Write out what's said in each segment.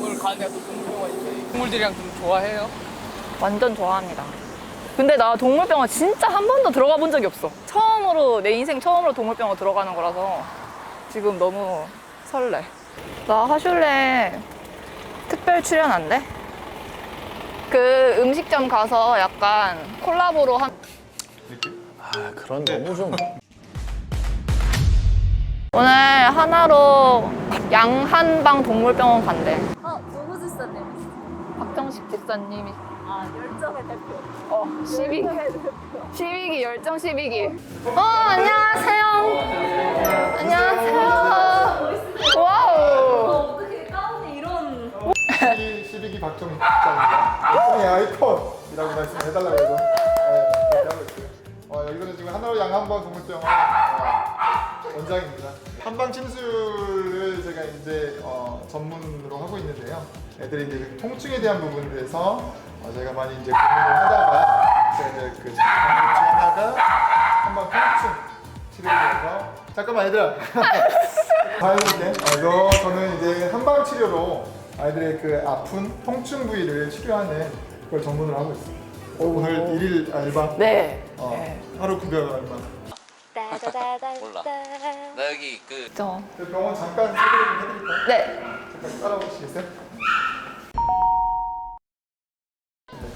동물병원을 가는 데가 또 동물병원인데 동물들이랑 좀 좋아해요? 완전 좋아합니다. 근데 나 동물병원 진짜 한 번도 들어가 본 적이 없어. 내 인생 처음으로 동물병원 들어가는 거라서 지금 너무 설레. 나 하슐레 특별 출연 안 돼? 그 음식점 가서 약간 콜라보로 한 그런 너무 좀 오늘 하나로 양한방 동물병원 간대. 누구 집사님? 박정식 집사님이 열정의 대표. 12기 열정 12기. 안녕하세요. 안녕하세요. 와우. 어떻게 가운데 이런. 12기 박정희 국장입니다. 일종의 아이콘이라고 말씀해달라고 해서 그렇게 하고 있고요. 여기서는 지금 하나로 양한방 동물병원 원장입니다. 한방 침술을 제가 이제 전문으로 하고 있는데요. 애들이 이제 그 통증에 대한 부분에서 제가 많이 이제 고민을 하다가 제가 이제 그 방법 중 하나가 한방 통증 치료에 대해서 잠깐만 얘들아 자연스럽게 그래서 저는 이제 한방 치료로 아이들의 그 아픈 통증 부위를 치료하는 그걸 전문으로 하고 있습니다. 오늘 일일 알바? 네. 하루 급여 얼마? 몰라. 나 여기 그 병원 잠깐 소개 좀 해드릴까요? 네. 잠깐 따라오시겠어요?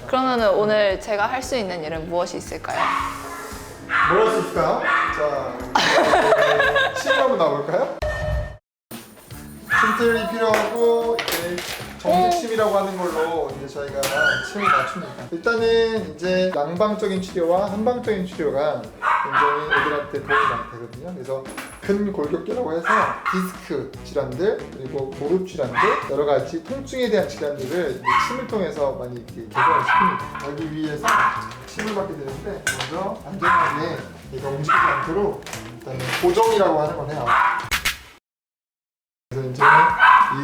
그러면 오늘 제가 할 수 있는 일은 무엇이 있을까요? 뭘 할 수 있을까요? 자, 침 한번 나볼까요? 침틀이 필요하고 이제 정식침이라고 하는 걸로 이제 저희가 침을 맞춥니다. 일단은 이제 양방적인 치료와 한방적인 치료가 굉장히 애들한테 도움이 많이 되거든요. 그래서 근골격계라고 해서 디스크 질환들 그리고 무릎 질환들 여러 가지 통증에 대한 질환들을 이제 침을 통해서 많이 이렇게 개선을 시킵니다. 여기 위에서 침을 받게 되는데 먼저 안전하게 얘가 움직이지 않도록 일단은 고정이라고 하는 걸 해요. 그래서 이제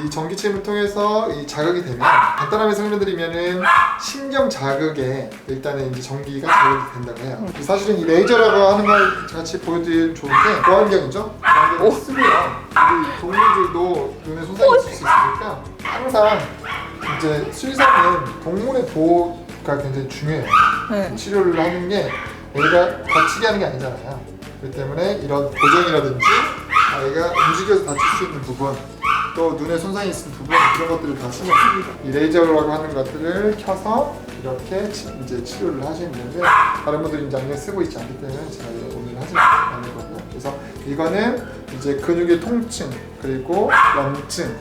이 전기침을 통해서 이 자극이 되면 간단하게 설명드리면은 신경 자극에 일단은 이제 전기가 자극이 된다고 해요. 사실은 이 레이저라고 하는 걸 같이 보여드리면 좋은데 보안경이죠? 보안경을 쓰면 우리 동물들도 눈에 손상이 있을 수 있으니까 항상 이제 수의사는 동물의 보호가 굉장히 중요해요. 네. 치료를 하는 게 우리가 다치게 하는 게 아니잖아요. 그렇기 때문에 이런 고정이라든지 아이가 움직여서 다칠 수 있는 부분 또 눈에 손상이 있는 부분 그런 것들을 다 신경 씁니다. 이 레이저라고 하는 것들을 켜서 이렇게 이제 치료를 하시는데 다른 분들이 이제 안경 쓰고 있지 않기 때문에 제가 오늘 하지 않을 거고요. 그래서 이거는 이제 근육의 통증 그리고 염증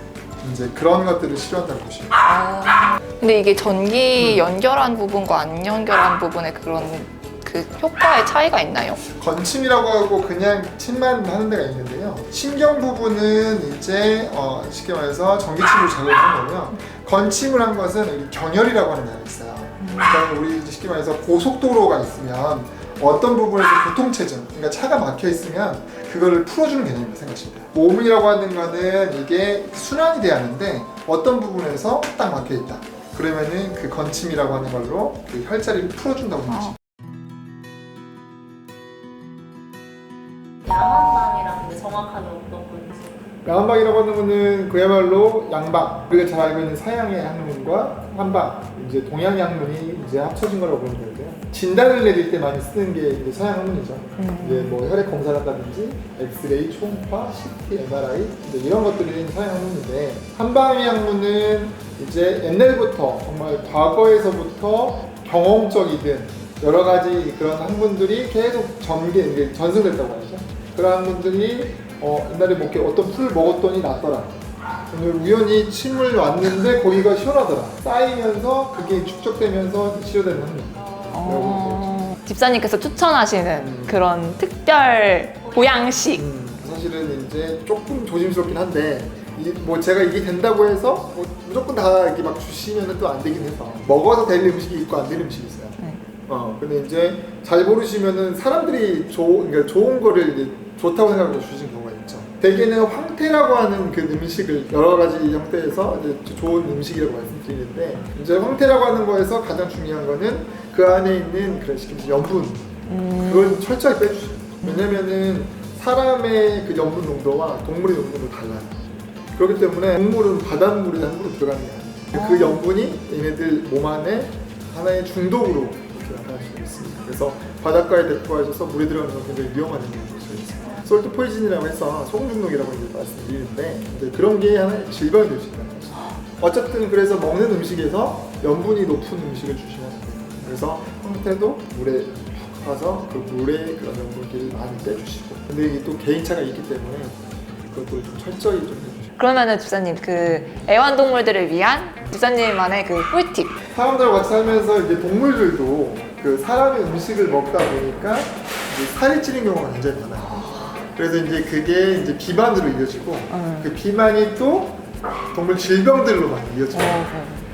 이제 그런 것들을 치료한다고 보시면 돼요. 근데 이게 전기 연결한 부분과 안 연결한 부분의 그런 그 효과의 차이가 있나요? 건침이라고 하고 그냥 침만 하는 데가 있는데요. 신경 부분은 이제 쉽게 말해서 전기침으로 작용하는 거고요. 건침을 한 것은 경혈이라고 하는 데가 있어요. 그러니까 우리 쉽게 말해서 고속도로가 있으면 어떤 부분에서 교통체증, 그러니까 차가 막혀 있으면 그거를 풀어주는 개념이라고 생각하시면 돼요. 몸이라고 하는 거는 이게 순환이 돼야 하는데 어떤 부분에서 딱 막혀 있다. 그러면은 그 건침이라고 하는 걸로 그 혈자리를 풀어준다고 생각하시면 돼요. 양한방이라는 게 정확하게 어떤 건지. 양한방이라고 하는 거는 그야말로 양방, 우리가 잘 알고 있는 서양의 학문과 한방, 이제 동양의 학문이 이제 합쳐진 거라고 보면 되는데요. 진단을 내릴 때 많이 쓰는 게 이제 서양 학문이죠. 이제 뭐 혈액 검사를 한다든지, 엑스레이, 초음파, CT, MRI 이제 이런 것들이 서양 학문인데 한방의 학문은 이제 옛날부터 정말 과거에서부터 경험적이든 여러 가지 그런 학문들이 계속 전승됐다고 하죠. 그런 학문들이 옛날에 뭐 어떤 풀을 먹었더니 낫더라. 오늘 우연히 침을 왔는데 거기가 시원하더라. 쌓이면서 그게 축적되면서 치료되는 학문. 집사님께서 추천하시는 그런 특별 보양식. 사실은 이제 조금 조심스럽긴 한데 뭐 제가 이게 된다고 해서 뭐 무조건 다 이렇게 막 주시면 또 안 되긴 해서 먹어도 될 음식이 있고 안 되는 음식이 있어요. 근데 이제 잘 모르시면은 사람들이 그러니까 좋은 거를 이제 좋다고 생각하고 주신 경우가 있죠. 대개는 황태라고 하는 그 음식을 여러 가지 형태에서 이제 좋은 음식이라고 말씀드리는데 이제 황태라고 하는 거에서 가장 중요한 거는 그 안에 있는 그런 식의 염분 그걸 철저히 빼주셔요. 왜냐면은 사람의 그 염분 농도와 동물의 농도도 달라요. 그렇기 때문에 동물은 바닷물에 함부로 들어가는 게 아니에요. 그 염분이 얘네들 몸 안에 하나의 중독으로 나타날 수 있습니다. 그래서 바닷가에 데리고 가셔서 물에 들어가는 건 굉장히 위험한 일이 될 수 있습니다. 솔트 포이즌이라고 해서 소금 중독이라고 이제 말씀드리는데 근데 그런 게 하나의 질병이 될 수 있다는 거죠. 어쨌든 그래서 먹는 음식에서 염분이 높은 음식을 주시면 안 돼요. 그래서 형태도 물에 푹 가서 그 물에 그런 염분기를 많이 빼주시고 근데 이게 또 개인차가 있기 때문에 그것도 좀 철저히 좀 해주시고 그러면은 주사님 그 애완동물들을 위한 주사님만의 그 꿀팁. 사람들과 같이 살면서 이제 동물들도 그 사람의 음식을 먹다 보니까 이제 살이 찌는 경우가 굉장히 많아요. 그래서 이제 그게 이제 비만으로 이어지고 그 비만이 또 동물 질병들로 많이 이어져요.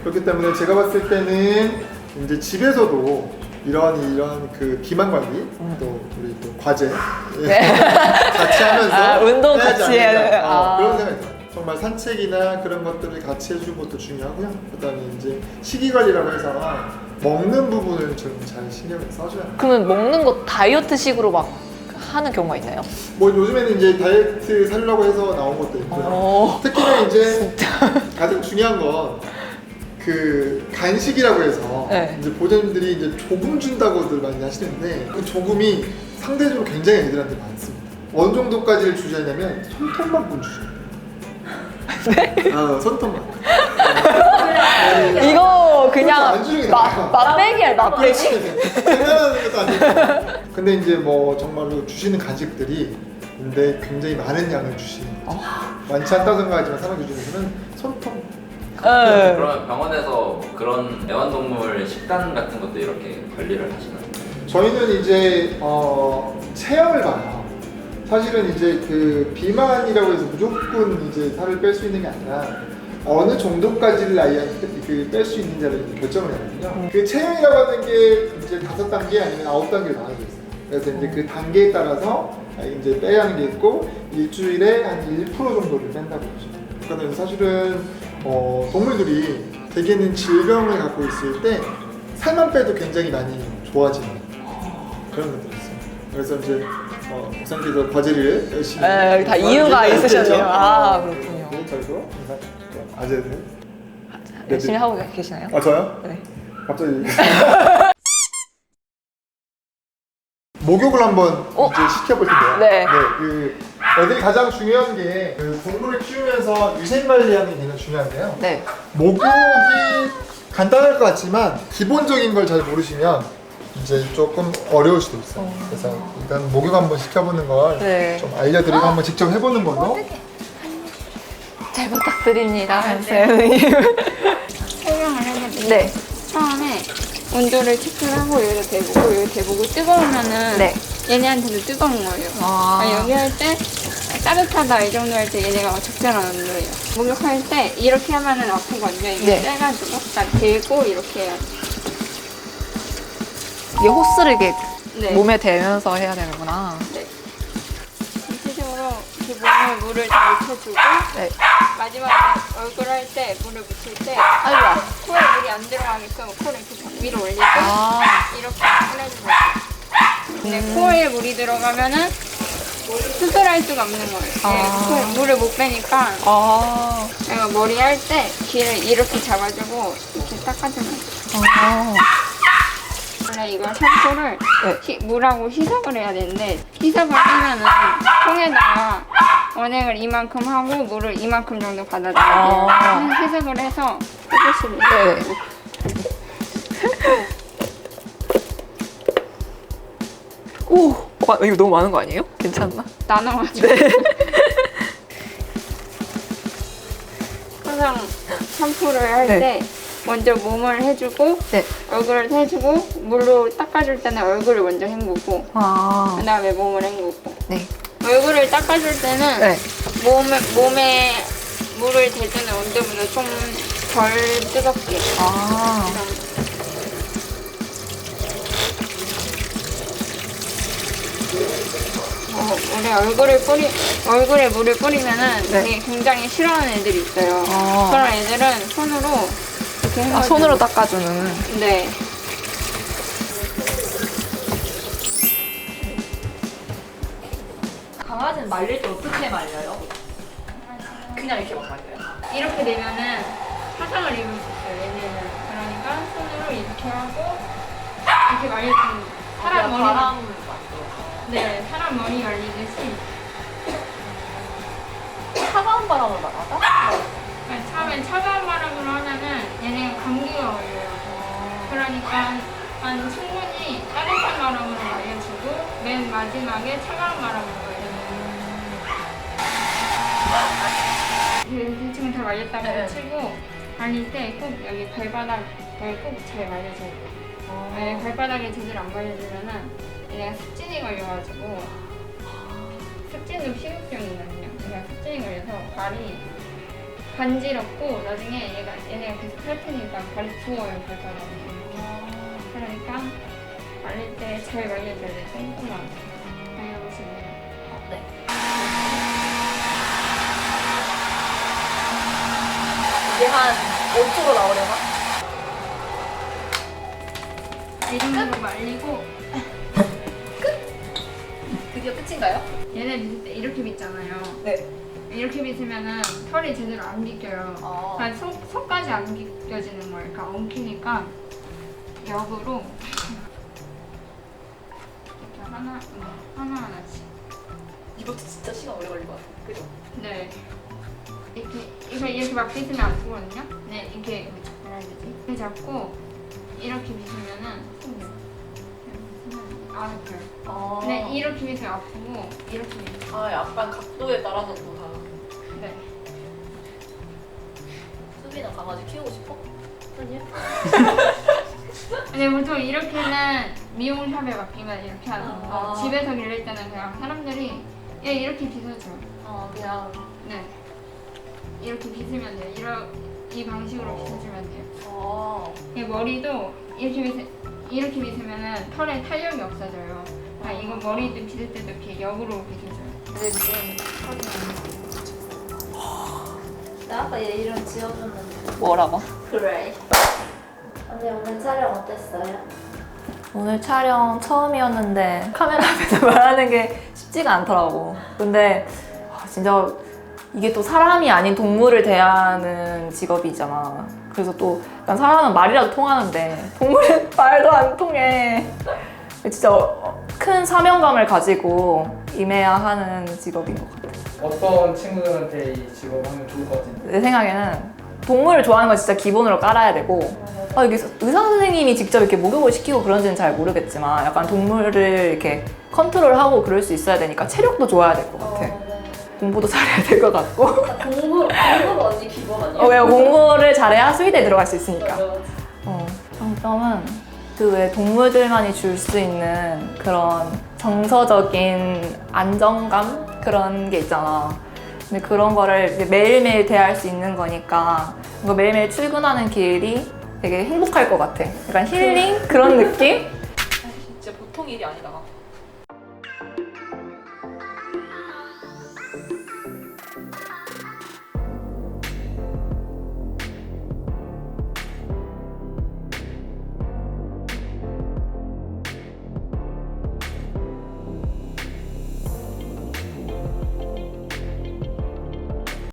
그렇기 때문에 제가 봤을 때는 이제 집에서도 이런 그 비만 관리 또 우리 또 과제 같이 하면서 운동 해야지 같이 해야 않을까. 돼요. 그런 생각이 들어요. 정말 산책이나 그런 것들을 같이 해주는 것도 중요하고요. 그다음에 이제 식이 관리라고 해서 먹는 부분을 좀 잘 신경을 써줘야 돼요. 그러면 먹는 거 다이어트식으로 막 하는 경우가 있나요? 뭐 요즘에는 이제 다이어트 살려고 해서 나온 것도 있고요. 특히나 이제 가장 중요한 건 그 간식이라고 해서 네. 이제 보호자님들이 이제 조금 준다고들 많이 하시는데 그 조금이 상대적으로 굉장히 애들한테 많습니다. 어느 정도까지를 주셔야냐면 손톱만큼 주셔야 돼요. 네? 손톱만. 이거 그냥 안 주는 게 나아요. 맛배기야, 맛배기. 장난하는 것도 아니고. 근데 이제 뭐 정말로 주시는 간식들이 근데 굉장히 많은 양을 주시는 거죠. 많지 않다고 생각하지만 사람 기준에서는 손톱. 그러면 병원에서 그런 애완동물 식단 같은 것도 이렇게 관리를 하시나요? 저희는 이제 체형을 봐요. 사실은 이제 그 비만이라고 해서 무조건 이제 살을 뺄 수 있는 게 아니라 어느 정도까지를 아이한테 뺄 수 있는지를 결정을 하거든요. 그 체형이라고 하는 게 이제 5단계 아니면 9단계로 나눠져 있어요. 그래서 이제 그 단계에 따라서 이제 빼야 하는 게 있고 일주일에 한 1% 정도를 뺀다고 보시면 돼요. 그러니까 사실은 동물들이 대개는 질병을 갖고 있을 때 살만 빼도 굉장히 많이 좋아지는 그런 것들이 있어요. 그래서 이제 목사님께서 과제를 열심히 다 이유가 있으셨네요. 아, 그렇군요. 네, 저희도 항상 아재들 열심히 하고 계시나요? 아 저요? 네. 갑자기 목욕을 한번 이제 시켜볼 텐데요. 네. 그 애들이 가장 중요한 게 그 동물을 키우면서 위생 관리하는 게 굉장히 중요한데요. 네. 목욕이 간단할 것 같지만 기본적인 걸 잘 모르시면 이제 조금 어려울 수도 있어요. 그래서 일단 목욕 한번 시켜보는 걸 좀 네. 알려드리고 한번 직접 해보는 걸로. 잘 부탁드립니다, 선생님. 설명을 해드릴게요. 네. 처음에 온도를 체크를 하고 여기다 대보고 여기 대보고 뜨거우면은 네. 얘네한테도 뜨거운 거예요. 여기 할 때 따뜻하다 이 정도 할 때 얘네가 적절한 온도예요. 목욕할 때 이렇게 하면은 아프거든요. 이게 네. 세가지고 딱 대고 이렇게 해야 돼. 이게 호스를 이렇게 네. 몸에 대면서 해야 되는구나. 네. 전체적으로 이렇게 몸에 물을 다 묻혀주고 네. 마지막에 얼굴 할 때 물을 묻힐 때 아이고야. 코에 물이 안 들어가게끔 코를 이렇게 위로 올리고 이렇게 꺼내주고 근데 코에 물이 들어가면은 수술할 수가 없는 거예요. 코에 물을 못 빼니까 내가 머리 할 때 귀를 이렇게 잡아주고 이렇게 닦아주면 돼요. 원래 이걸 샴푸를 물하고 희석을 해야 되는데 희석을 하면은 통에다가 원액을 이만큼 하고 물을 이만큼 정도 받아들여요. 희석을 해서 해주시면 돼요. 네. 오, 이거 너무 많은 거 아니에요? 괜찮나? 나눠가지고. 항상 샴푸를 할 때 먼저 몸을 해주고 네. 얼굴을 해주고 물로 닦아줄 때는 얼굴을 먼저 헹구고 그 다음에 몸을 헹구고 네. 얼굴을 닦아줄 때는 네. 몸에 물을 대주는 온도보다 좀 덜 뜨겁게 우리 얼굴에 물을 뿌리면은 되게 굉장히 싫어하는 애들이 있어요. 그런 애들은 손으로 이렇게 해가지고 손으로 닦아주는. 네. 강아지는 말릴 때 어떻게 말려요? 그냥 이렇게 막 말려요? 이렇게 되면은 화상을 입을 수 있어요. 얘네는. 그러니까 손으로 이렇게 하고 이렇게 말려주는 사람 머리 네, 사람 머리 말리듯이. 차가운 바람을 말하다? 처음엔 차가운 바람으로 하면은 얘네가 감기가 걸려요. 그러니까 충분히 따뜻한 바람으로 말려주고 맨 마지막에 차가운 바람으로 말려주고 대충 다 말렸다고 네. 치고 말릴 때 꼭 여기 발바닥을 꼭 잘 말려줘야 돼요. 만약에 발바닥에 제대로 안 말려주면은 얘네가 습진이 걸려가지고 습진도 피부병이거든요. 그냥 습진이 걸려서 발이 간지럽고 나중에 얘네가 계속 할 테니까 발이 부어요, 발바닥이. 그러니까 말릴 때 잘 말려줘야 돼. 조금만 말려보시면. 네. 이게 한 5초로 나오려나? 이 정도로 말리고 드디어 끝인가요? 얘네 빗을 때 이렇게 빗잖아요. 네. 이렇게 빗으면은 털이 제대로 안 빗겨요. 그러니까 속까지 안 빗겨지는 거예요. 그러니까 엉키니까 역으로 이렇게 하나하나씩. 이것도 진짜 시간 오래 걸릴 것 같아요. 그죠? 네. 이렇게 막 빗으면 안 되거든요. 네, 이렇게 뭐라 해야 되지? 이렇게 잡고 이렇게 빗으면은 아파요. 근데 이렇게 빗으면 아프고 이렇게 빗으면 약간 각도에 따라서 또 다. 네. 수빈은 강아지 키우고 싶어? 아니요. 근데 보통 이렇게는 미용샵에 맡기면 이렇게 하는 거. 집에서 기를 때는 그냥 사람들이 얘 이렇게 빗어줘요. 그냥. 네. 이렇게 빗으면 돼요. 이 방식으로 빗어주면 돼요. 이 머리도 이렇게 빗으면은 털에 탄력이 없어져요. 이거 머리도 빗을 때도 이렇게 역으로 빗어줘요. 근데 지금 나 아까 얘 이름 지어줬는데. 뭐라고? 그래. 언니 오늘 촬영 어땠어요? 오늘 촬영 처음이었는데 카메라 앞에서 말하는 게 쉽지가 않더라고. 근데 진짜 이게 또 사람이 아닌 동물을 대하는 직업이잖아. 그래서 또 약간 사람은 말이라도 통하는데 동물은 말도 안 통해. 진짜 큰 사명감을 가지고 임해야 하는 직업인 것 같아. 어떤 친구들한테 이 직업 하면 좋을 것 같은데? 내 생각에는 동물을 좋아하는 건 진짜 기본으로 깔아야 되고, 이게 의사 선생님이 직접 이렇게 목욕을 시키고 그런지는 잘 모르겠지만 약간 동물을 이렇게 컨트롤하고 그럴 수 있어야 되니까 체력도 좋아야 될 것 같아. 공부도 잘해야 될 것 같고. 공부가 언니 기본 아니야? 왜요? 공부를 잘해야 수의대에 들어갈 수 있으니까. 맞아. 장점은 그 외 동물들만이 줄 수 있는 그런 정서적인 안정감? 그런 게 있잖아. 근데 그런 거를 이제 매일매일 대할 수 있는 거니까 뭔가 매일매일 출근하는 길이 되게 행복할 것 같아. 약간 힐링? 그런 느낌? 진짜 보통 일이 아니다.